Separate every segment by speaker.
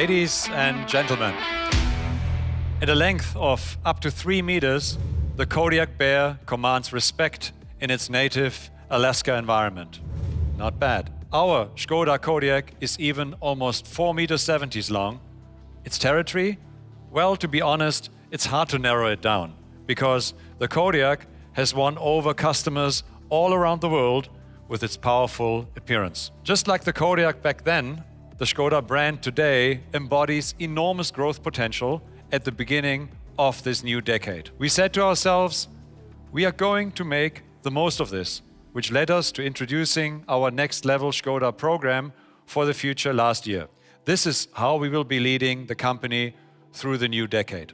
Speaker 1: Ladies and gentlemen, at a length of up to 3 meters, the Kodiaq Bear commands respect in its native Alaska environment. Not bad. Our ŠKODA Kodiaq is even almost 4.70 meters long. Its territory? Well, to be honest, it's hard to narrow it down because the Kodiaq has won over customers all around the world with its powerful appearance. Just like the Kodiaq back then, the ŠKODA brand today embodies enormous growth potential at the beginning of this new decade. We said to ourselves, we are going to make the most of this, which led us to introducing our next level ŠKODA program for the future last year. This is how we will be leading the company through the new decade.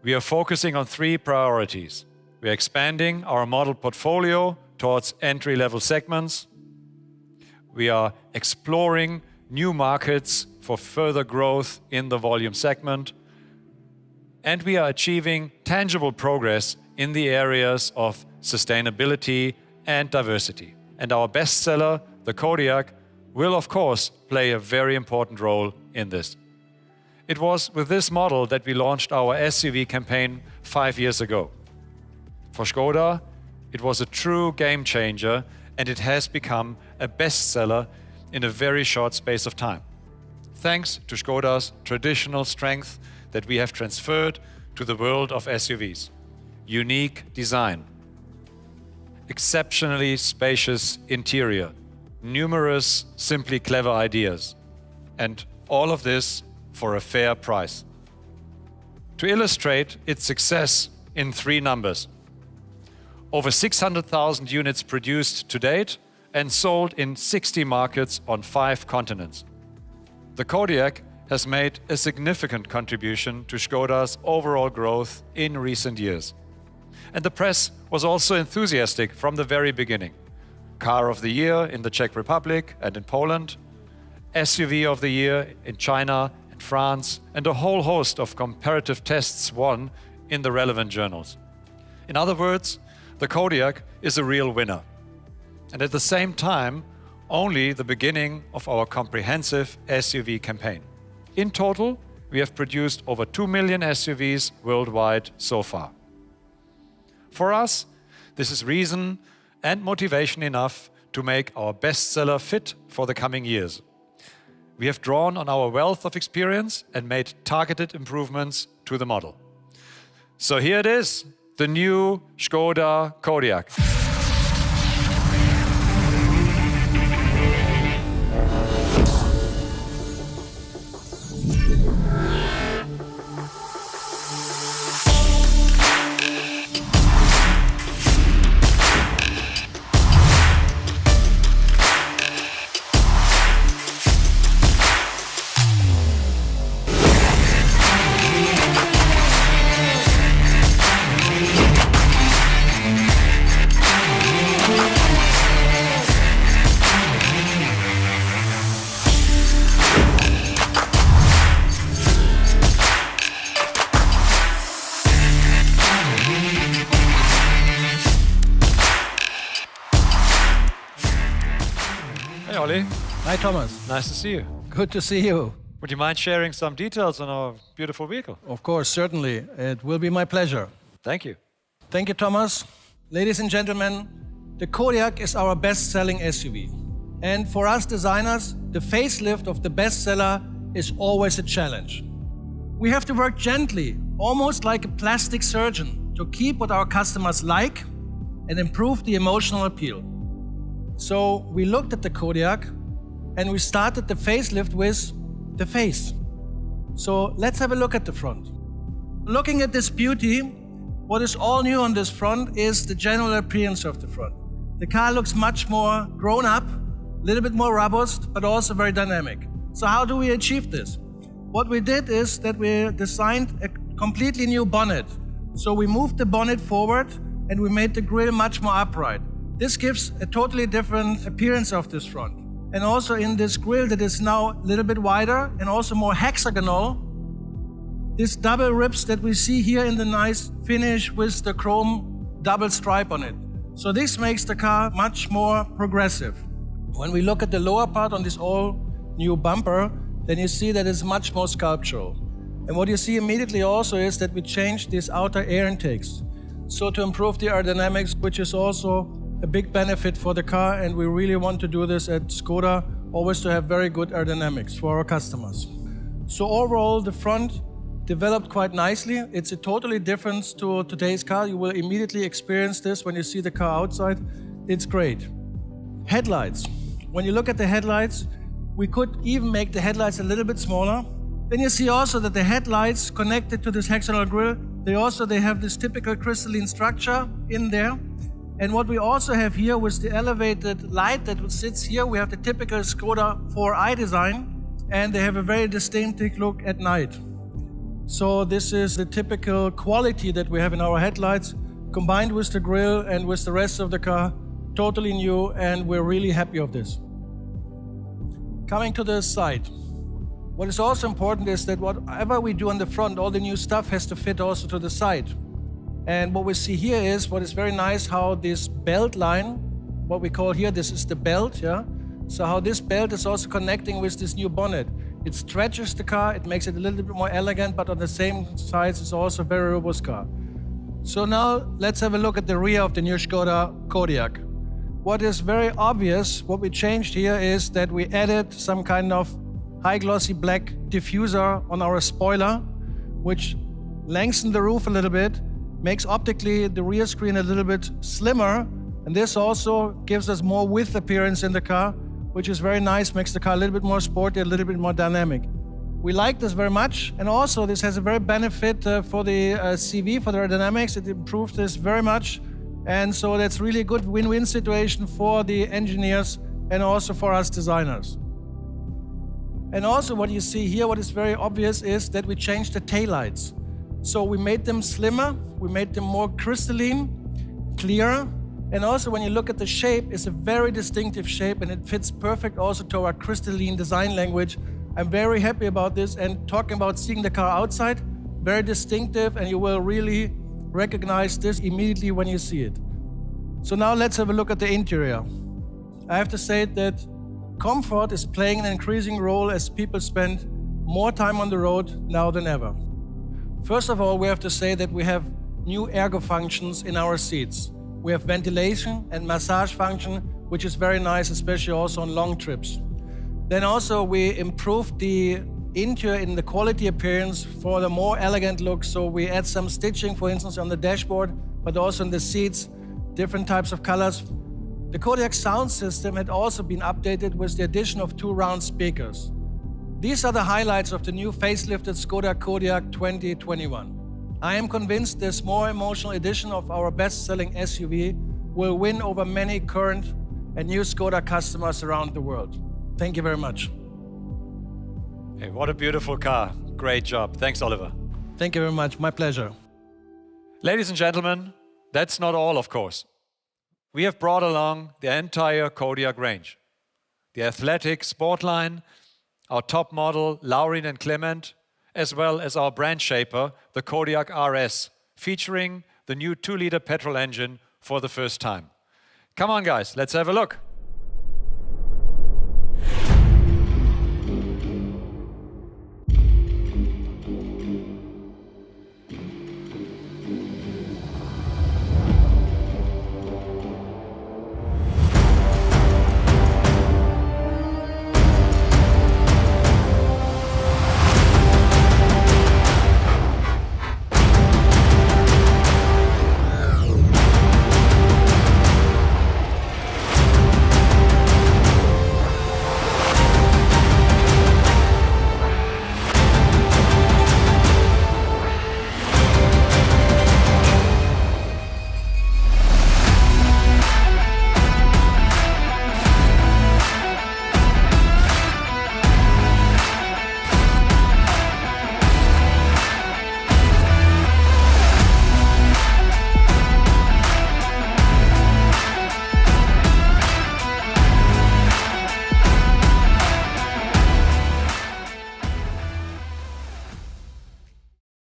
Speaker 1: We are focusing on 3 priorities. We are expanding our model portfolio towards entry-level segments. We are exploring new markets for further growth in the volume segment. And we are achieving tangible progress in the areas of sustainability and diversity. And our bestseller, the Kodiaq, will of course play a very important role in this. It was with this model that we launched our SUV campaign 5 years ago. For ŠKODA, it was a true game changer, and it has become a bestseller in a very short space of time. Thanks to ŠKODA's traditional strength that we have transferred to the world of SUVs. Unique design, exceptionally spacious interior, numerous simply clever ideas, and all of this for a fair price. To illustrate its success in 3 numbers. Over 600,000 units produced to date and sold in 60 markets on 5 continents. The Kodiaq has made a significant contribution to ŠKODA's overall growth in recent years. And the press was also enthusiastic from the very beginning. Car of the Year in the Czech Republic and in Poland, SUV of the Year in China and France, and a whole host of comparative tests won in the relevant journals. In other words, the Kodiaq is a real winner. And at the same time, only the beginning of our comprehensive SUV campaign. In total, we have produced over 2 million SUVs worldwide so far. For us, this is reason and motivation enough to make our bestseller fit for the coming years. We have drawn on our wealth of experience and made targeted improvements to the model. So here it is, the new ŠKODA Kodiaq. Hey, Olli.
Speaker 2: Hi, Thomas.
Speaker 1: Nice to see you.
Speaker 2: Good to see you.
Speaker 1: Would you mind sharing some details on our beautiful vehicle?
Speaker 2: Of course, certainly. It will be my pleasure.
Speaker 1: Thank you.
Speaker 2: Thank you, Thomas. Ladies and gentlemen, the Kodiaq is our best-selling SUV. And for us designers, the facelift of the bestseller is always a challenge. We have to work gently, almost like a plastic surgeon, to keep what our customers like and improve the emotional appeal. So we looked at the Kodiaq and we started the facelift with the face. So let's have a look at the front. Looking at this beauty, what is all new on this front is the general appearance of the front. The car looks much more grown up, a little bit more robust, but also very dynamic. So how do we achieve this? What we did is that we designed a completely new bonnet. So we moved the bonnet forward and we made the grille much more upright. This gives a totally different appearance of this front. And also in this grille that is now a little bit wider and also more hexagonal, this double ribs that we see here in the nice finish with the chrome double stripe on it. So this makes the car much more progressive. When we look at the lower part on this all new bumper, then you see that it's much more sculptural. And what you see immediately also is that we changed these outer air intakes. So to improve the aerodynamics, which is also a big benefit for the car, and we really want to do this at Škoda, always to have very good aerodynamics for our customers. So overall, the front developed quite nicely. It's a totally difference to today's car. You will immediately experience this when you see the car outside. It's great. Headlights. When you look at the headlights, we could even make the headlights a little bit smaller. Then you see also that the headlights connected to this hexagonal grille, they have this typical crystalline structure in there. And what we also have here with the elevated light that sits here, we have the typical Škoda 4i design, and they have a very distinctive look at night. So this is the typical quality that we have in our headlights, combined with the grille and with the rest of the car, totally new, and we're really happy of this. Coming to the side. What is also important is that whatever we do on the front, all the new stuff has to fit also to the side. And what we see here is, what is very nice, how this belt line, what we call here, this is the belt, yeah? So how this belt is also connecting with this new bonnet. It stretches the car, it makes it a little bit more elegant, but on the same size, it's also a very robust car. So now let's have a look at the rear of the new Škoda Kodiaq. What is very obvious, what we changed here is that we added some kind of high glossy black diffuser on our spoiler, which lengthens the roof a little bit, makes optically the rear screen a little bit slimmer, and this also gives us more width appearance in the car, which is very nice, makes the car a little bit more sporty, a little bit more dynamic. We like this very much, and also this has a very benefit for the CV, for the aerodynamics. It improves this very much, and so that's really a good win-win situation for the engineers and also for us designers. And also what you see here, what is very obvious is that we changed the taillights. So we made them slimmer, we made them more crystalline, clearer, and also when you look at the shape, it's a very distinctive shape and it fits perfect also to our crystalline design language. I'm very happy about this, and talking about seeing the car outside, very distinctive, and you will really recognize this immediately when you see it. So now let's have a look at the interior. I have to say that comfort is playing an increasing role as people spend more time on the road now than ever. First of all, we have to say that we have new ergo functions in our seats. We have ventilation and massage function, which is very nice, especially also on long trips. Then also we improved the interior in the quality appearance for the more elegant look. So we add some stitching, for instance, on the dashboard, but also in the seats, different types of colors. The Kodiaq sound system had also been updated with the addition of 2 round speakers. These are the highlights of the new facelifted Škoda Kodiaq 2021. I am convinced this more emotional edition of our best-selling SUV will win over many current and new Škoda customers around the world. Thank you very much.
Speaker 1: Hey, what a beautiful car. Great job. Thanks, Oliver.
Speaker 2: Thank you very much. My pleasure.
Speaker 1: Ladies and gentlemen, that's not all, of course. We have brought along the entire Kodiaq range. The athletic sport line, our top model, Laurin and Clement, as well as our brand shaper, the Kodiaq RS, featuring the new 2-liter petrol engine for the first time. Come on, guys, let's have a look.